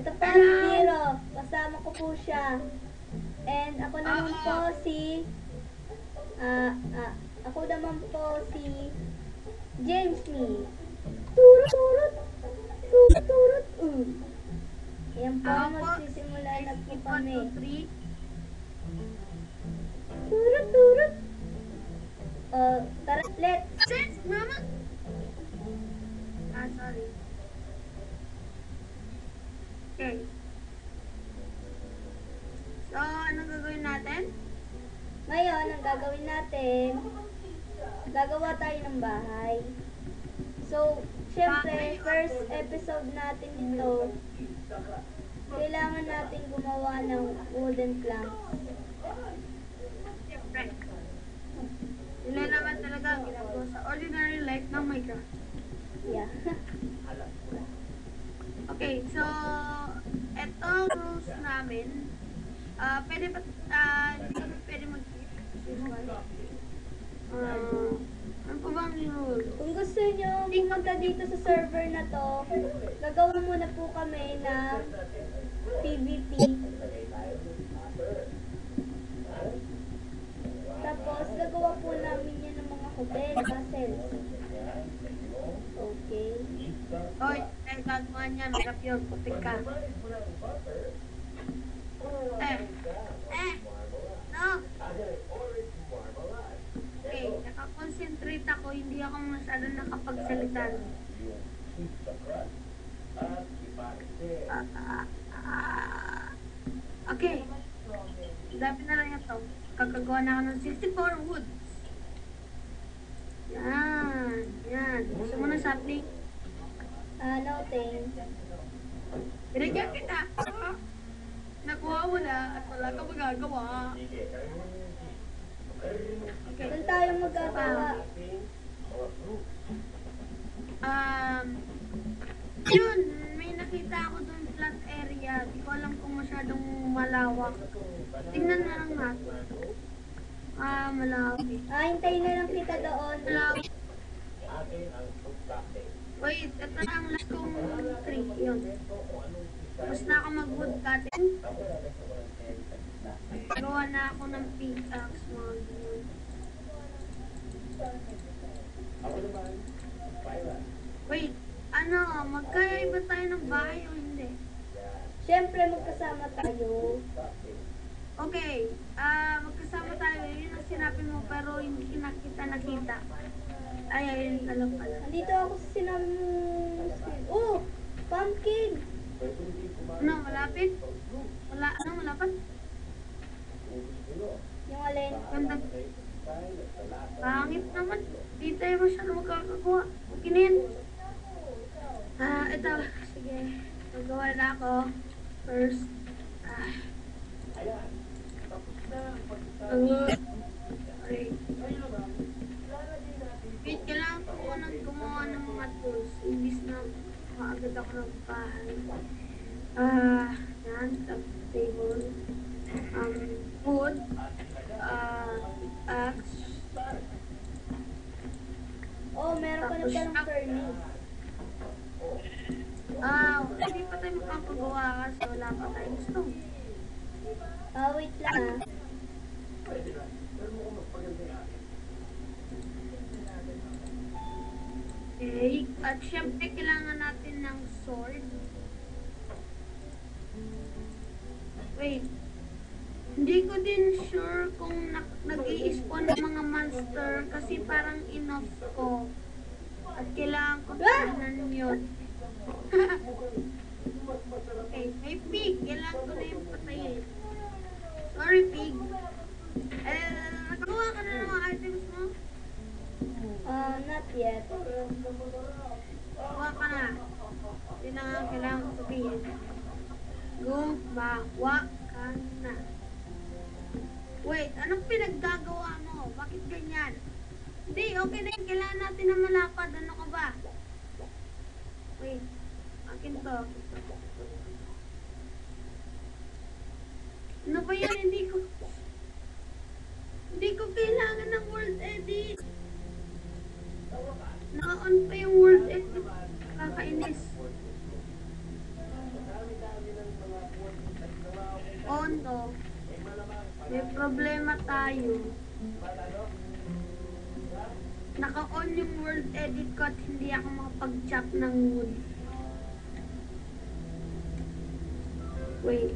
Ito po si Nero. Kasama ko po siya. And ako naman po si... ako naman po si... James Me. Turut, turut. Turut, turut. Ayan po, magsisimula na po kami. 1, 2, 3. Turut, turut. Tara, let's. Sis, mama! Sorry. Okay. So, anong gagawin natin? Ngayon, ang gagawin natin, gagawa tayo ng bahay. So, syempre, first episode natin ito, kailangan natin gumawa ng wooden planks. Siyempre. Yun na naman talaga ang ginagawa sa ordinary life ng Minecraft. Yeah. Okay, so, eto rules namin. Pwede ba, hindi kami pwede mag-keep. Ano pa bang rule? Kung gusto nyo pumunta dito sa server na to, gagawa muna po kami ng PvP. Tapos, gagawa po namin yan ng mga hotel, castles. Okay. Hoy, dahil gagawa niya, hirap yun, putik ka. No! Okay, nakakonsentrate ako, hindi ako masyadong nakapagsalita. Okay. Dapat na lang ito. Kakagawa na ako ng 64 woods. Yan. Yan. Gusto mo na sapling? No, thanks. Binigyan kita. Nakuha mo na at wala ka magagawa. Okay. Saan tayo magagawa? Yun, may nakita ako doon flat area. Di ko alam kung masyadong malawak. Tingnan na lang natin. Malawak. Hintayin na lang kita doon. Malawak. Wait, ito na ang last kong tree. Yun. Tapos na ako mag-wood cutting. Gawa na ako ng pickaxe, mga ganyan. Wait, magkaiba tayo ng bahay o hindi? Siyempre, magkasama tayo. Okay, magkasama tayo. Yun ang sinabi mo, pero hindi kita nakita. Ay, ayun na lang pala. Nandito ako sa sinabi mong screen. Oh! Pumpkin! Ano, malapit? Malapit? Yung alin? Ganda. Pangit naman. Di tayo masyado magkakakuha. Okay na yan. Ito. Sige. Magawa na ako. First. Okay. Wait, kailangan ko nang gumawa ng mga tools. Imbis na maagad ako ng bahay. Yan. Table. Wood. Axe. Oh, meron ka na palang furnace. Hindi pa tayo makapagawa kasi wala pa tayong stone. Wait lang Okay. At syempre, kailangan natin ng sword. Wait. Hindi ko din sure kung nag-i-spawn ng mga monster kasi parang enough ko. At kailangan ko tingnan yun. Okay, may pig. Kailangan ko na yung patayin. Sorry, pig. Nagawa ka na ng mga items mo? Not yet. Gawa ka na. Yun na nga kailangan ko sabihin. Gumawa ka na. Wait, anong pinaggagawa mo? Bakit ganyan? Hindi, okay na yun. Kailangan natin na malapad. Ano ka ba? Wait, akin to. Ano ba yan? Hindi ko kailangan ng world edit. Naka-on pa yung world edit. Kakainis. ako makapag-chop ng wood. Wait.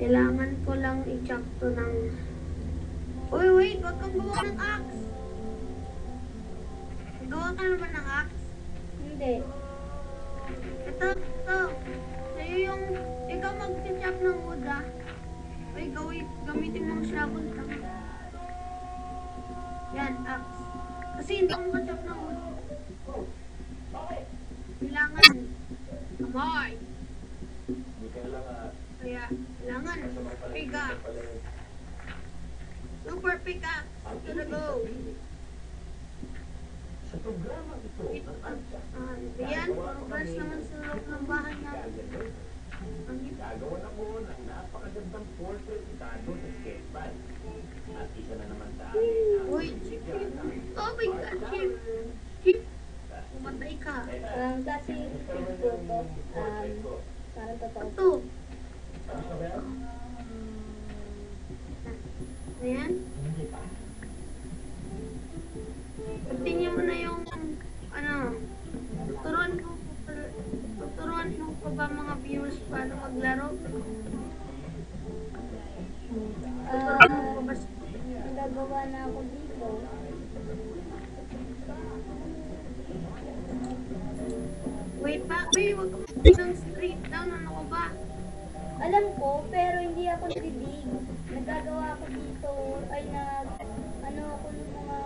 Kailangan ko lang i-chop to ng... Uy, wait! Huwag kang gawa ng axe! Gawa ka naman ng axe? Hindi. Ito. Sa'yo yung... Ikaw mag-chop ng wood, ah. Uy, gamitin mong shovel. Tama. Yan, axe. Kasi hindi ako makachop ng wood. Kailangan. Amoy! Kaya, kailangan. Pickaxe. Super pickaxe. Gotta go. Yan, progress naman sa loob ng bahay natin. Gagawa na mo ng napakagandang portrait itado sa sketchpad. At isa na naman sa amin ang Uy, oh my god, Chip. Chip, umatay ka. Kasi ito, parang totoo. Ito. Ayan. Continue mo na yung, ano, tuturuan mo pa ba mga viewers paano maglaro? Tuturuan mo pa ba? Nagagawa na ako dito. Wait pa, huwag ka mag-ng straight down, ano ka ba? Alam ko, pero hindi ako nagdidig. Nagagawa ako dito, ano ako ng mga...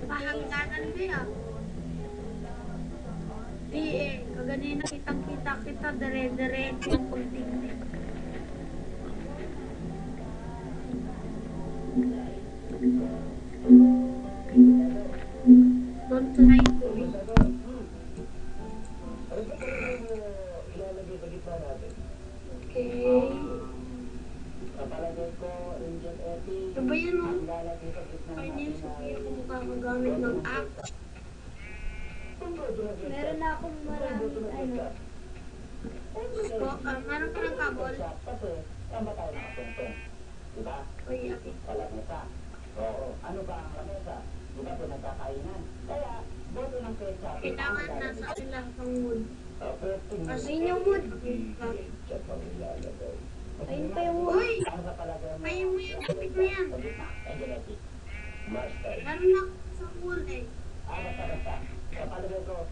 Pahangganan ba yan? Di kaganina kitang-kita kita, dire-diretso yung pagtingin. Don't try to be. Okay. Ano ba yun, no? Ay, hindi sabihin ko mukha magamit ng axe. Meron na akong maraming, Meron ka ng kabol? Diba? Uy, okay. Kalamesa. Oo. Ano ba ang lamesa? Diba pinagkakainan? Kaya, boto ng ketchup. Kailangan nasa akin lang ng wood. Kasi yung wood. Ayun pa yung wood. Uy! Kaya mo yung kapit na yan. Meron na sa wood eh. Basta. Sa palagay ko,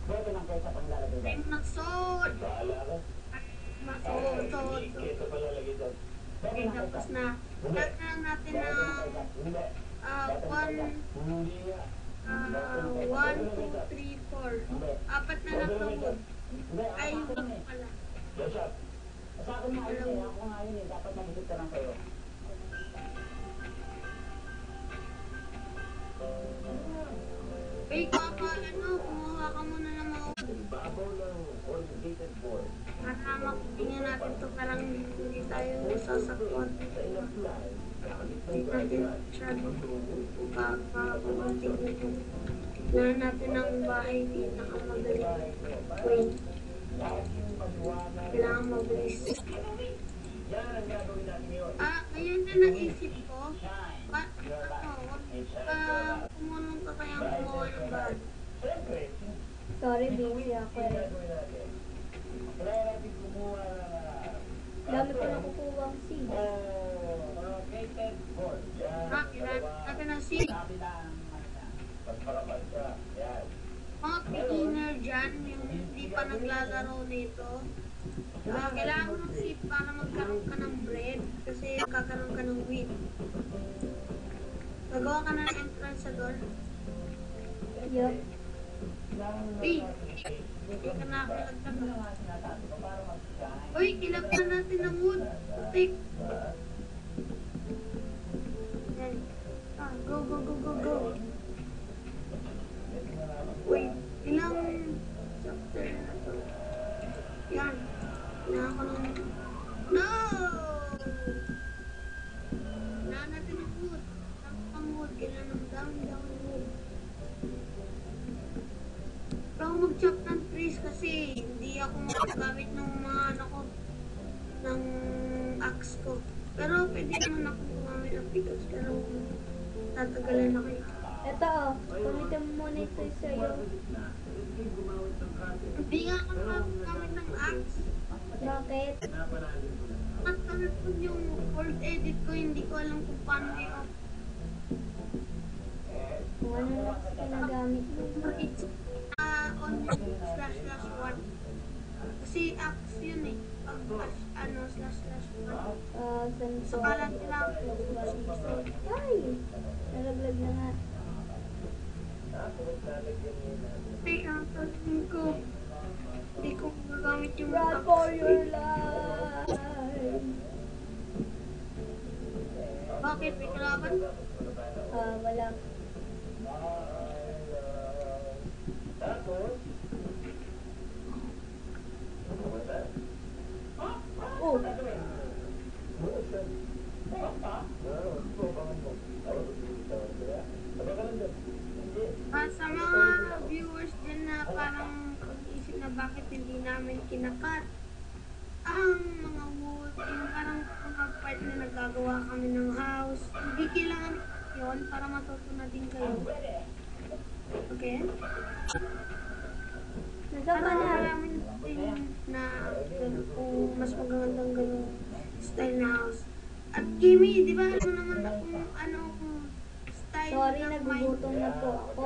boto ng ketchup ang lalagay Kaya doon. mo nagsod. Bahala ka. Masod. Ketchup ang lalagay doon. Okay, tapos na. Start na lang natin ng Hindi. 1, 2, 3, 4. Apat na lang na wood. Ay, yung pala. Ketchup. Sa akin nga yun eh. Ako nga yun eh. Dapat mag-isip ka lang kayo. Ay, kumuha ka muna ng mga wood. Babaw ng corrugated board. Para makutingin natin ito parang hindi tayo sasakot. Hindi natin masyado kakabating ito. Kailangan natin ang bahay pinakamagaling. Wait. Kailangan mabilis. Ngayon na naisip ko, kumulong ka kayang gumawa ng bahay. Sorry, busy ako eh. Dami ko nakukuha ang seed. Kailangan natin ng seed. Mga beginner dyan, yung hindi pa naglalaro nito, kailangan mo ng seed para magkaroon ka ng bread kasi kakaroon ka ng wheat. Gagawa ka na ng entrance sa door. Yup. Hindi ka nakakalagdag. Uy, ilap na natin ng wood. Putik. Yan. Go. Wait, ilang chapter na to? Yan. Kailangan ko ng... No! Kailangan natin ng wood. Ang wood. Kailangan ng down wood. Pero ako mag-chop ng trees kasi hindi ako magagamit ng mga ng axe ko. Pero pwede naman ako gumamit ng pickaxe pero tatagalan na kayo. Ito oh, gamitin mo muna ito sa'yo. Hindi nga ako nakakamit ng axe. Bakit? At kami po yung old edit ko, hindi ko alam kung paano i-off. Kung ano na kasi ginagamit mo. It's on yung //1. Kasi axe yun eh. Pag //1. Saan Sa po? kalat lang. Ay! Nalaglag na nga. Hey, ang sasabihin ko. Hindi ko gagamit yung Run for your life! Bakit? May kalaban? Wala. Oh! Sa mga viewers dyan na parang pag-isip na bakit hindi namin kinakat ang mga wood, yung parang mga part na nagagawa kami ng house, hindi kailangan yun para matuto na din kayo. Okay? Nasa Para ka na? malaman din na kung mas magandang ganun style na house. At Kimi, di ba alam mo naman na kung ano kung style Sorry, ng nagugutom na po ako.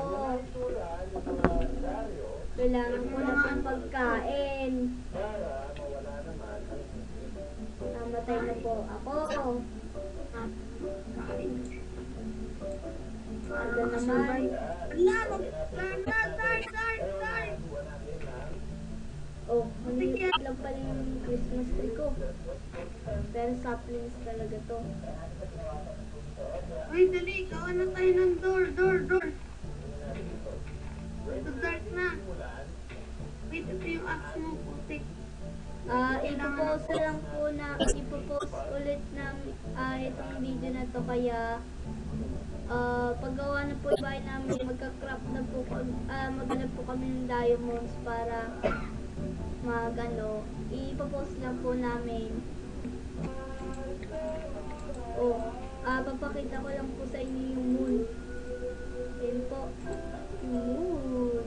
Kailangan ko na pong pagkain. Namatay na po ako. Aga naman. Lalo! Start! Oh, hindi lang pala yung Christmas tree ko. Pero saplings talaga to. Uy, dali, gawa na tayo ng door. Ito dark na. Wait, ito yung axe mo, putik. Ipopost lang po na, ipopost ulit ng itong video na to kaya paggawa na po yung bahay namin, magka-crop na po, maghanap po kami ng diamonds para ipopost lang po namin. Oh, papakita ko lang po sa inyo yung moon. Ayun po, yung moon.